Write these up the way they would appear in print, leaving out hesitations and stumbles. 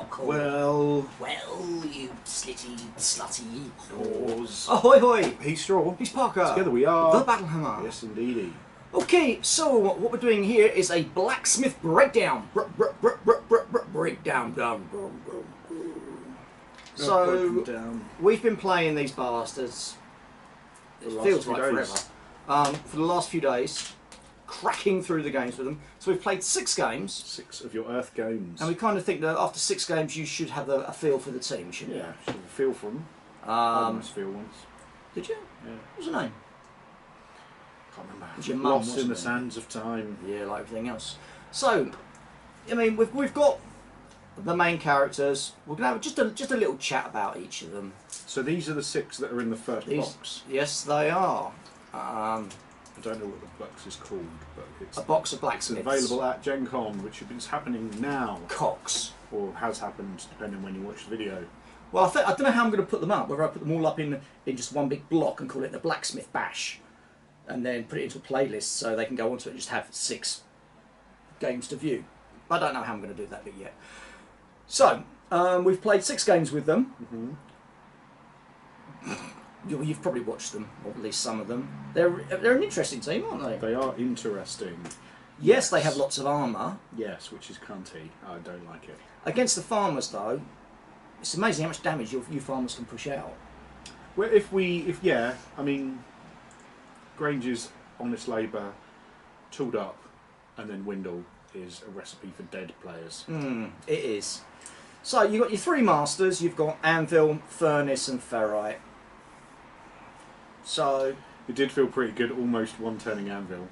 Uncle. Well, you slutty Claws. Ahoy hoy! He's Straw. He's Parker. Together we are The Battlehammer. Yes, indeedy. Okay, so what we're doing here is a Blacksmith breakdown. Breakdown. So we've been playing these bastards. It feels like forever. For the last few days, cracking through the games with them. So we've played 6 games. 6 of your Earth games. And we kind of think that after 6 games, you should have a feel for the team, shouldn't you? Yeah, should have a feel for them. I almost feel once. Did you? Yeah. What was her name? Can't remember. Was your mum, Lost in the sands of time. Yeah, like everything else. So, I mean, we've got the main characters. We're gonna have just a little chat about each of them. So these are the 6 that are in the first box. Yes, they are. I don't know what the box is called, but it's a box of Blacksmiths. It's available at Gen Con, which is happening now. Cox. Or has happened, depending on when you watch the video. Well, I don't know how I'm going to put them up. Whether I put them all up in just one big block and call it the Blacksmith Bash, and then put it into a playlist so they can go onto it and just have 6 games to view. I don't know how I'm going to do that bit yet. So we've played 6 games with them. You've probably watched them, or at least some of them. They're an interesting team, aren't they? They are interesting. Yes, they have lots of armour. Yes, which is cunty. I don't like it. Against the farmers, though, it's amazing how much damage you farmers can push out. Well, I mean, Grange's honest labour, tooled up, and then Windle is a recipe for dead players. It is. So you've got your 3 masters. You've got Anvil, Furnace, and Ferrite. So it did feel pretty good, almost one-turning Anvil.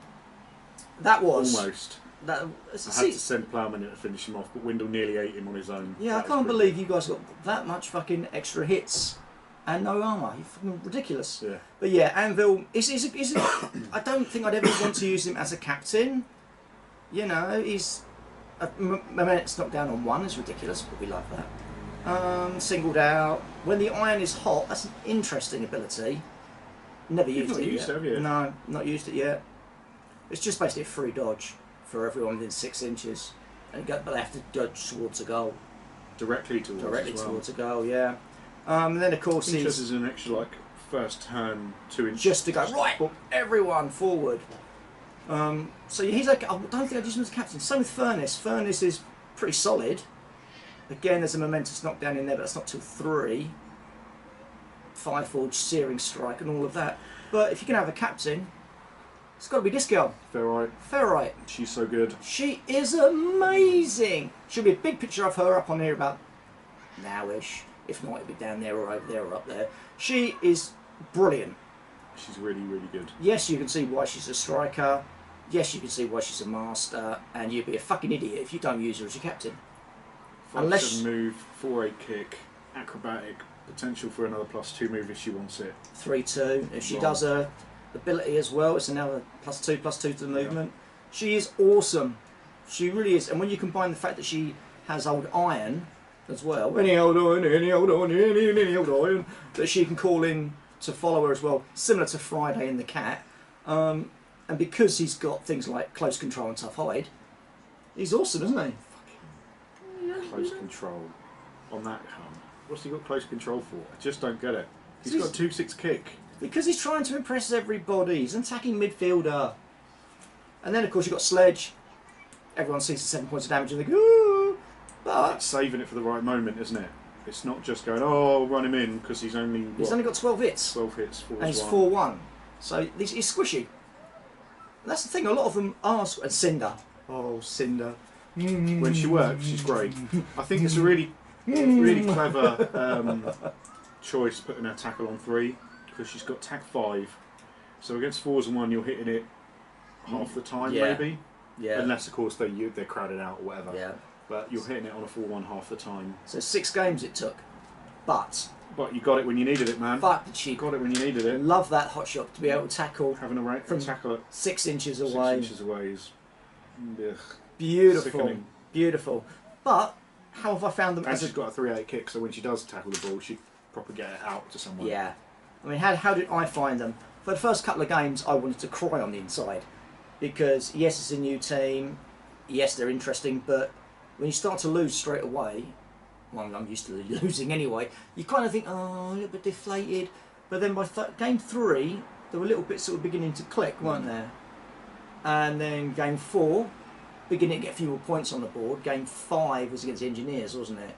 That was almost. That. I had to send Ploughman in to finish him off, but Windle nearly ate him on his own. Yeah, I can't believe you guys got that much fucking extra hits and no armour. You're fucking ridiculous. Yeah. But yeah, Anvil is I don't think I'd ever want to use him as a captain. You know, he's it's knocked down on 1 is ridiculous, but we love that. Singled out. When the iron is hot, that's an interesting ability. Never used it yet. Have you? No, not used it yet. It's just basically a free dodge for everyone within 6 inches, but they have to dodge towards a goal. Directly towards a goal, yeah. And then of course Interest is an extra first turn 2 inches. Just to go right, everyone forward. So he's like, I don't think I'd use him as a captain. Same with Furnace. Furnace is pretty solid. Again, there's a momentous knockdown in there, but that's not till 3. Fireforge, Searing Strike, and all of that. But if you can have a captain, it's got to be this girl. Ferrite. She's so good. She is amazing. She'll be a big picture of her up on here about now-ish. If not, it'll be down there or over there or up there. She is brilliant. She's really, really good. Yes, you can see why she's a striker. Yes, you can see why she's a master. And you'd be a fucking idiot if you don't use her as your captain. 5-7 move, 4-8 kick, acrobatic, potential for another +2 move if she wants it. 3-2. If she does her ability as well, it's another +2 to the movement. Yeah. She is awesome. She really is. And when you combine the fact that she has old iron as well, any old iron, that she can call in to follow her as well, similar to Friday in the Cat. And because he's got things like close control and tough hide, he's awesome, isn't he? Close control on that come. What's he got close control for? I just don't get it. He's got 2-6 kick. Because he's trying to impress everybody. He's an attacking midfielder. And then, of course, you've got Sledge. Everyone sees the 7 points of damage and they go, ooh! But it's saving it for the right moment, isn't it? It's not just going, oh, run him in, because he's only got 12 hits. 12 hits, 4 and he's 4-1. So he's squishy. And that's the thing, a lot of them are... And Cinder. Oh, Cinder. When she works, she's great. I think it's a really clever choice putting her tackle on 3, because she's got tack 5. So against 4s and 1, you're hitting it half the time, maybe. Yeah. Unless, of course, they're crowded out or whatever. Yeah. But you're hitting it on a 4-1 half the time. So 6 games it took. But you got it when you needed it, man. But she got it when you needed it. Love that hot shot to be able to tackle. Having a right from tackle it 6 inches away. 6 inches away is beautiful. Sickening. Beautiful. But how have I found them? And she's got a 3-8 kick, so when she does tackle the ball, she proper get it out to someone. Yeah. I mean, how did I find them? For the first couple of games, I wanted to cry on the inside. Because, yes, it's a new team. Yes, they're interesting. But when you start to lose straight away, well, I'm used to losing anyway, you kind of think, oh, a little bit deflated. But then by game 3, there were little bits sort of beginning to click, weren't there? And then game 4, beginning to get a few more points on the board. Game 5 was against the Engineers, wasn't it?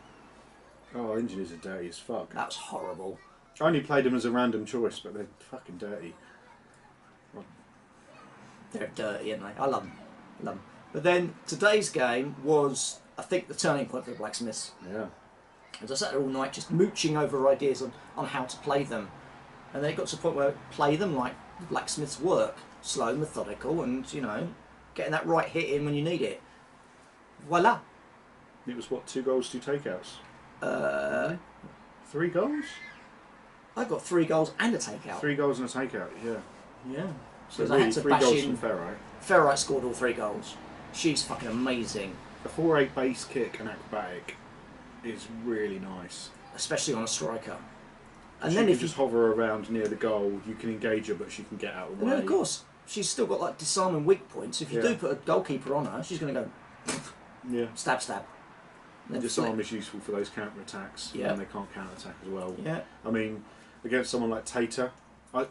Oh, Engineers are dirty as fuck. That was horrible. I only played them as a random choice, but they're fucking dirty. They're dirty, aren't they? I love them. Love them. But then today's game was, I think, the turning point for the Blacksmiths. Yeah. As I sat there all night just mooching over ideas on how to play them. And then it got to the point where I play them like Blacksmiths work. Slow, methodical, and, you know, getting that right hit in when you need it. Voila. It was what, 2 goals, 2 takeouts? 3 goals? I got 3 goals and a takeout. 3 goals and a takeout, yeah. Yeah. So I really, had to 3 bash goals in. from Ferrite. Ferrite scored all 3 goals. She's fucking amazing. A 4-8 base kick and acrobatic is really nice. Especially on a striker. And then if you just hover around near the goal, you can engage her, but she can get out of the way. And then, of course, she's still got like disarming weak points. If you do put a goalkeeper on her, she's going to go stab, stab. And disarm is useful for those counter attacks when they can't counter attack as well. Yeah. I mean, against someone like Tater, I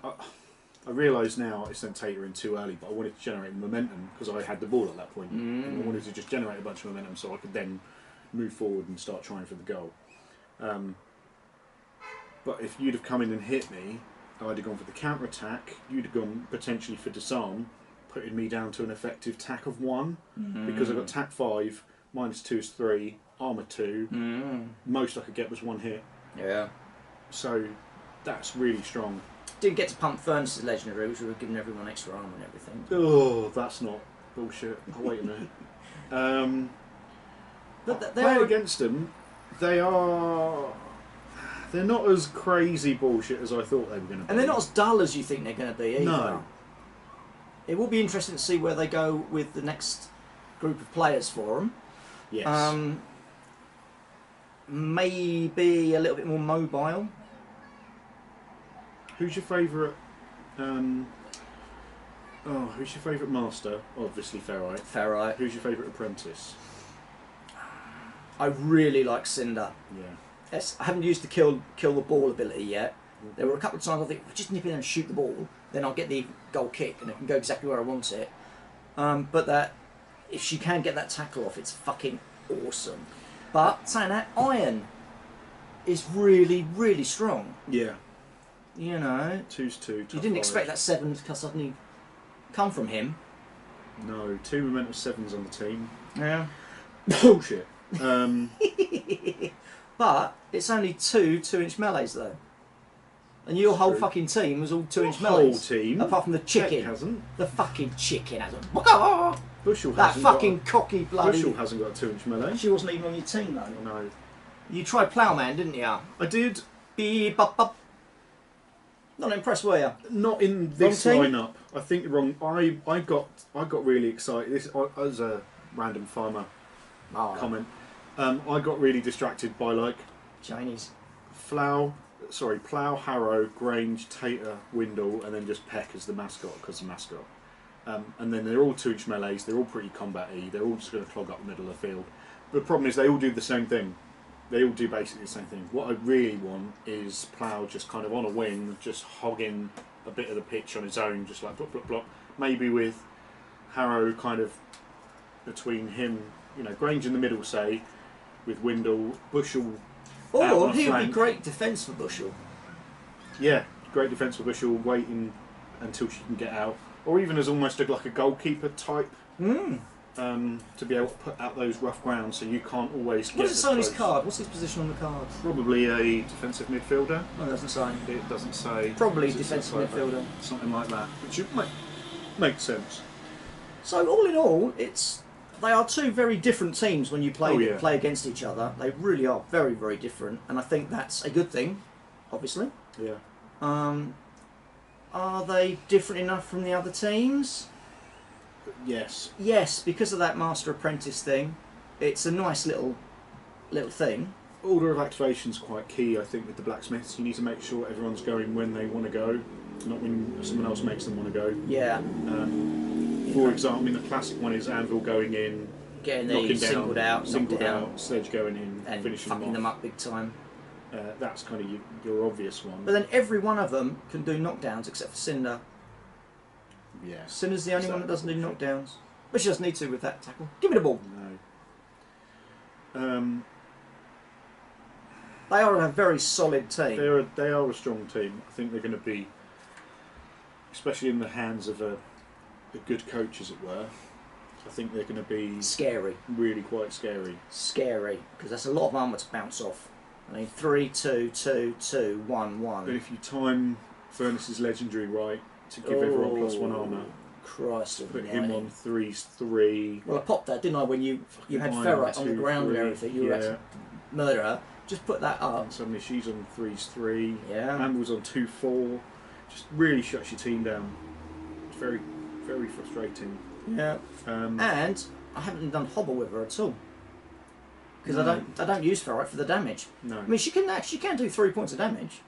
realise now I sent Tater in too early, but I wanted to generate momentum because I had the ball at that point. And I wanted to just generate a bunch of momentum so I could then move forward and start trying for the goal. But if you'd have come in and hit me, I'd have gone for the counter attack. You'd have gone potentially for disarm, putting me down to an effective tack of 1 because I got tack 5, -2 is 3, armour 2. Most I could get was 1 hit. Yeah. So that's really strong. Didn't get to pump Furnace's legendary, which would have given everyone extra armour and everything. Oh, that's not bullshit. Oh, wait a minute. But playing against them, they're not as crazy bullshit as I thought they were going to be. And they're not as dull as you think they're going to be either. No. It will be interesting to see where they go with the next group of players for them. Yes. Maybe a little bit more mobile. Who's your favourite? Who's your favourite master? Obviously Ferrite. Ferrite. Who's your favourite apprentice? I really like Cinder. Yeah. Yes, I haven't used the kill the ball ability yet. There were a couple of times I think, just nip in and shoot the ball, then I'll get the goal kick and it can go exactly where I want it. But that, if she can get that tackle off, it's fucking awesome. But saying that, Iron is really, really strong. Yeah. You know. 2's 2. You didn't expect that 7 to suddenly come from him. No, 2 momentum 7s on the team. Yeah. Bullshit. But it's only 2 2-inch melees though. And your whole fucking team was all 2-inch melees. Whole team? Apart from the chicken. Heck hasn't. The fucking chicken hasn't. Bushel that hasn't fucking cocky bloody... Bushel hasn't got a 2-inch melee. She wasn't even on your team though. No. You tried Ploughman, didn't you? I did. Beep, bop, bop. Not impressed, were you? Not in this lineup. I think wrong. I got really excited. This as a random farmer comment. I got really distracted by like Chinese. Plough, Harrow, Grange, Tater, Windle, and then just Peck as the mascot because the mascot. And then they're all 2-inch melees. They're all pretty combat-y. They're all just going to clog up the middle of the field. But the problem is they all do the same thing. They all do basically the same thing. What I really want is Plough just kind of on a wing, just hogging a bit of the pitch on his own, just like block, block, block. Maybe with Harrow kind of between him, you know, Grange in the middle, say, with Windle, Bushel. Or he would be great defence for Bushel. Yeah, great defence for Bushel, waiting until she can get out. Or even as almost like a goalkeeper type. To be able to put out those rough grounds so you can't always get. What does it say on his card? What's his position on the card? Probably a defensive midfielder. Oh, it doesn't say. It doesn't say. Probably defensive midfielder. Something like that, which makes sense. So all in all, they are 2 very different teams when you play against each other. They really are very, very different, and I think that's a good thing, obviously. Yeah. Are they different enough from the other teams? Yes. Yes, because of that master apprentice thing. It's a nice little thing. Order of activation is quite key, I think, with the Blacksmiths. You need to make sure everyone's going when they want to go, not when someone else makes them want to go. Yeah. For example, I mean, the classic one is Anvil going in, getting knocking the down, singled out, singled knocked down, out, Sledge going in, and finishing fucking them off. up big time. That's kind of your obvious one. But then every one of them can do knockdowns except for Cinder. Yeah. Cinder's the only one that doesn't do knockdowns. But she doesn't need to with that tackle. Give me the ball. No. They are a very solid team. They are a strong team. I think they're going to be, especially in the hands of a good coach, as it were. I think they're going to be scary. Really quite scary. Scary, because that's a lot of armour to bounce off. I mean, 3, 2, 2, 2, 1, 1. But if you time Furness's legendary right to give everyone +1 armour, Christ, put him on 3/3. Well, I popped that, didn't I? When you had Ferrite on the ground and everything, you had to murder her. Just put that up. And suddenly she's on 3/3. Yeah. Amble's on 2/4. Just really shuts your team down. It's very, very frustrating. Yeah. And I haven't done hobble with her at all. Because I don't use Ferrite for the damage. No. I mean, she can do 3 points of damage.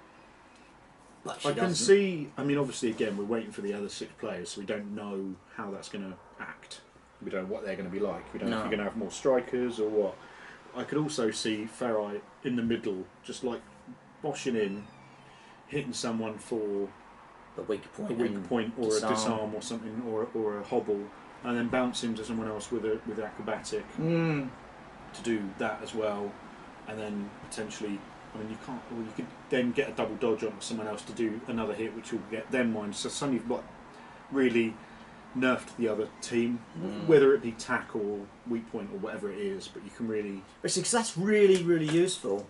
But she I can see. I mean, obviously, again, we're waiting for the other 6 players, so we don't know how that's going to act. We don't know what they're going to be like. We don't know if you're going to have more strikers or what. I could also see Ferrite in the middle, just like boshing in, hitting someone for a weak point or a disarm or something, or a hobble, and then bouncing to someone else with acrobatic to do that as well, and then potentially. I mean, you can't. Or you could then get a double dodge on someone else to do another hit, which will get them mine. So suddenly you've really nerfed the other team, whether it be tack or weak point or whatever it is. But you can really. But see, 'cause that's really, really useful.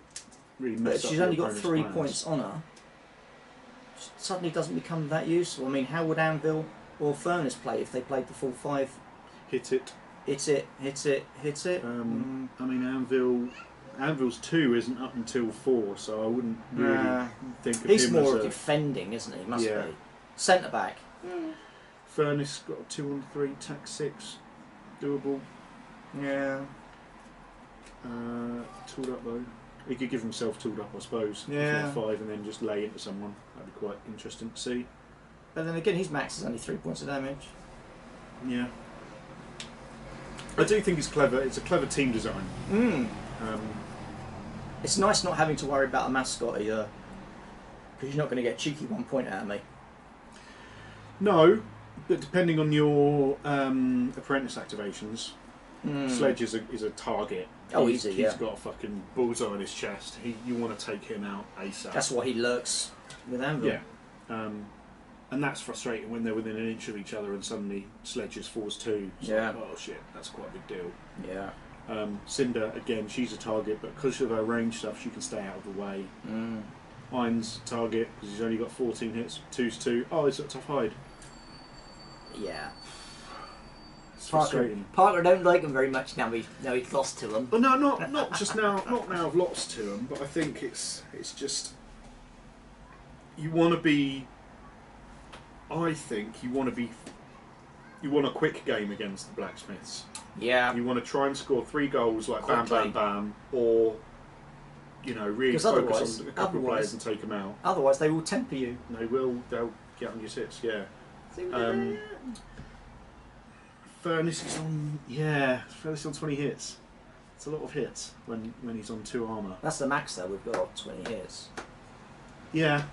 Really mess up. She's only got 3 points on her. It suddenly doesn't become that useful. I mean, how would Anvil or Furnace play if they played the full 5? Hit it. Hit it. Hit it. Hit it. I mean, Anvil's 2 isn't up until 4, so I wouldn't really think of him. He's more as defending, isn't he? Must be. Centre back. Furnace got a 2 on 3, tack 6, doable. Yeah. Tooled up though. He could give himself tooled up, I suppose. Yeah. 5 and then just lay into someone. That'd be quite interesting to see. But then again, his max is only 3 points of damage. Yeah. I do think it's clever. It's a clever team design. It's nice not having to worry about a mascot either, because you're not going to get a cheeky 1 point out of me. No, but depending on your apprentice activations, Sledge is a target. He's got a fucking bullseye on his chest. You want to take him out ASAP. That's why he lurks with Anvil. Yeah. And that's frustrating when they're within an inch of each other and suddenly Sledge is force 2. It's like, oh shit, that's quite a big deal. Yeah. Cinder, again, she's a target, but because of her range stuff, she can stay out of the way. Iron's a target because he's only got 14 hits, 2's 2. Oh, he's got a tough hide. Yeah. It's frustrating. Parker don't like him very much now. He's lost to him. But no, not just now. Not now. I've lost to him, but I think it's just you want to be. I think you want to be. You want a quick game against the Blacksmiths. Yeah. You want to try and score 3 goals like bam, bam, bam, or really focus on a couple of players and take them out. Otherwise, they will temper you. They'll get on your tits. Yeah. Furnace is on. Yeah, Furnace is on 20 hits. It's a lot of hits when he's on 2 armour. That's the max though. We've got 20 hits. Yeah.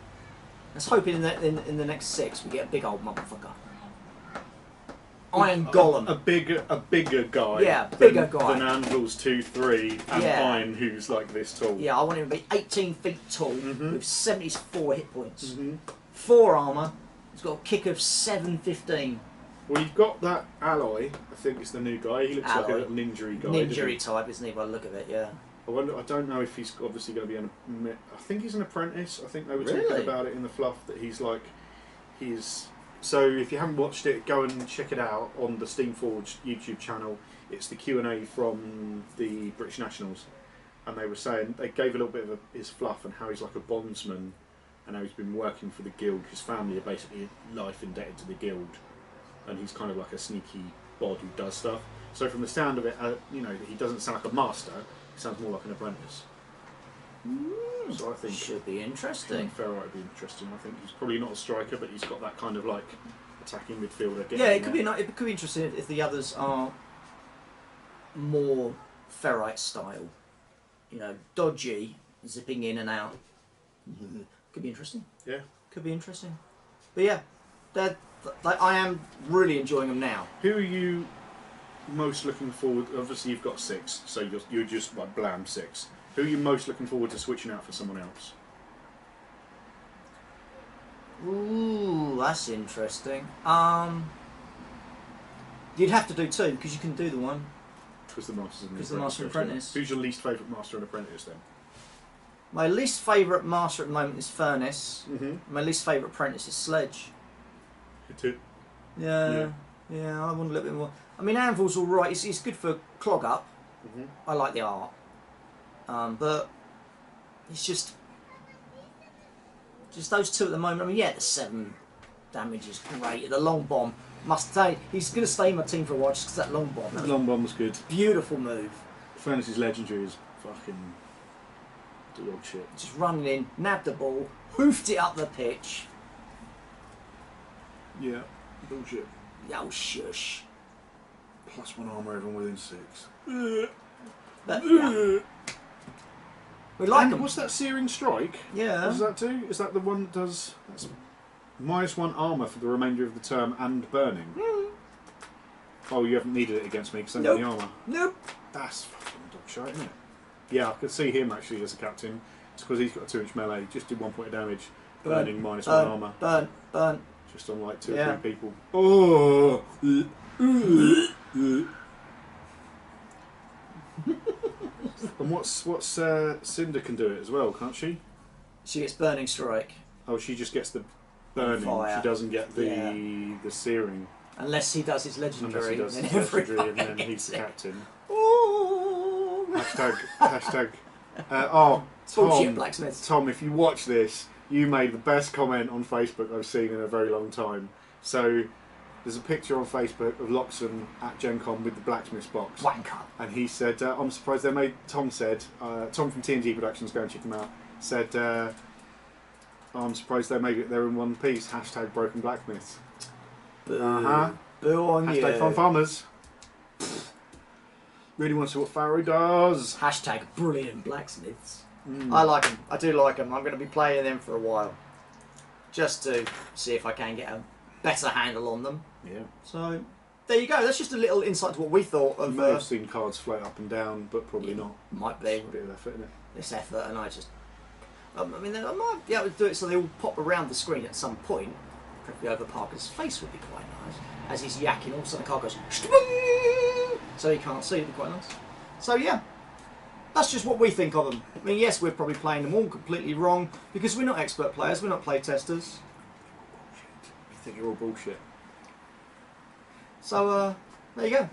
Let's hope in the next 6 we get a big old motherfucker. Iron Golem. A bigger guy. Yeah, bigger guy than Anvil's 2-3 and Iron, who's like this tall. Yeah, I want him to be 18 feet tall with 74 hit points, 4 armour. He's got a kick of 715. Well, you've got that Alloy. I think it's the new guy. He looks like a little ninja guy. Ninja type, isn't he? By the look of it, yeah. I don't know if he's obviously going to be I think he's an apprentice. I think they were talking about it in the fluff that he's. So if you haven't watched it, go and check it out on the Steamforged YouTube channel. It's the Q&A from the British Nationals, and they were saying they gave a little bit of his fluff and how he's like a bondsman, and how he's been working for the guild. His family are basically life indebted to the guild, and he's kind of like a sneaky bod who does stuff. So from the sound of it, he doesn't sound like a master. He sounds more like an apprentice. So I think should be interesting. Ferrite would be interesting. I think he's probably not a striker, but he's got that kind of like attacking midfielder. Yeah, it could be interesting if the others are more ferrite style. You know, dodgy, zipping in and out. Could be interesting. Yeah. Could be interesting. But yeah, I am really enjoying them now. Who are you most looking forward? Obviously, you've got 6, so you're just like blam 6. Who are you most looking forward to switching out for someone else? Ooh, that's interesting. You'd have to do 2 because you can do the one. Because the Master and Apprentice. Who's your least favourite Master and Apprentice then? My least favourite Master at the moment is Furnace. Mm-hmm. My least favourite Apprentice is Sledge. Yeah, I want a little bit more. I mean, Anvil's all right. It's good for clog up. Mm-hmm. I like the art, but it's just those 2 at the moment. I mean, yeah, the 7 damage is great. The long bomb must stay. He's going to stay in my team for a while just because that long bomb. The long bomb was good. Beautiful move. Furnace's legendary is fucking dog shit. Just running in, nabbed the ball, hoofed it up the pitch. Yeah, bullshit. Oh, shush. +1 armour everyone within 6. But, yeah. We like them. What's that Searing Strike? Yeah. What does that do? Is that the one that does... That's -1 armour for the remainder of the term and burning? Mm. Oh, you haven't needed it against me because I don't Nope. have any armour. Nope. That's fucking dog shit, isn't it? Yeah, I could see him actually as a captain. It's because he's got a 2-inch melee. Just did 1 point of damage. Burning -1 armour. Burn. Just on like 2 Yeah. or 3 people. Oh! And what's Cinder can do it as well, can't she? She gets Burning Strike. Oh, she just gets the burning. Fire. She doesn't get the searing. Unless he does his legendary. Unless he does then his legendary and then gets he's the it. captain. Ooh. Hashtag. Bullshit, Tom. Blacksmith. Tom, if you watch this, you made the best comment on Facebook I've seen in a very long time. So there's a picture on Facebook of Loxon at Gen Con with the Blacksmith box. Wanker. And he said, I'm surprised they made... Tom said, Tom from TNG Productions, go and check him out, said, I'm surprised they made it there in one piece. Hashtag Broken Blacksmiths. Boo. Uh-huh. Boo on you. Hashtag Fun Farmers. Really want to see what Pharaoh does. Hashtag Brilliant Blacksmiths. Mm. I like them. I do like them. I'm going to be playing them for a while. Just to see if I can get a better handle on them. Yeah. So, there you go. That's just a little insight to what we thought You of... may have seen cards float up and down, but probably not. Might be. It's a bit of effort, isn't it? This effort, and I just... I mean, I might be able to do it so they all pop around the screen at some point. Preferably over Parker's face would be quite nice. As he's yakking, all of a sudden the car goes... So he can't see, it'd be quite nice. So yeah, that's just what we think of them. I mean, yes, we're probably playing them all completely wrong, because we're not expert players, we're not play testers. You think you're all bullshit. So, there you go.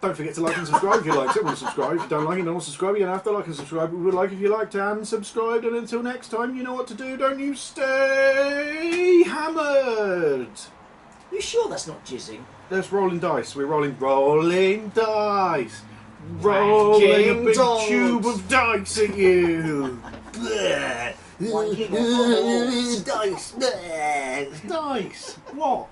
Don't forget to like and subscribe if you liked it. Subscribe. If you don't like it, don't subscribe. You don't have to like and subscribe. We would like if you liked and subscribed. And until next time, you know what to do, don't you? Stay hammered. You sure that's not jizzing? There's rolling dice. We're rolling dice. Rolling a big dogs. tube of dice at you. Dice. Dice. What?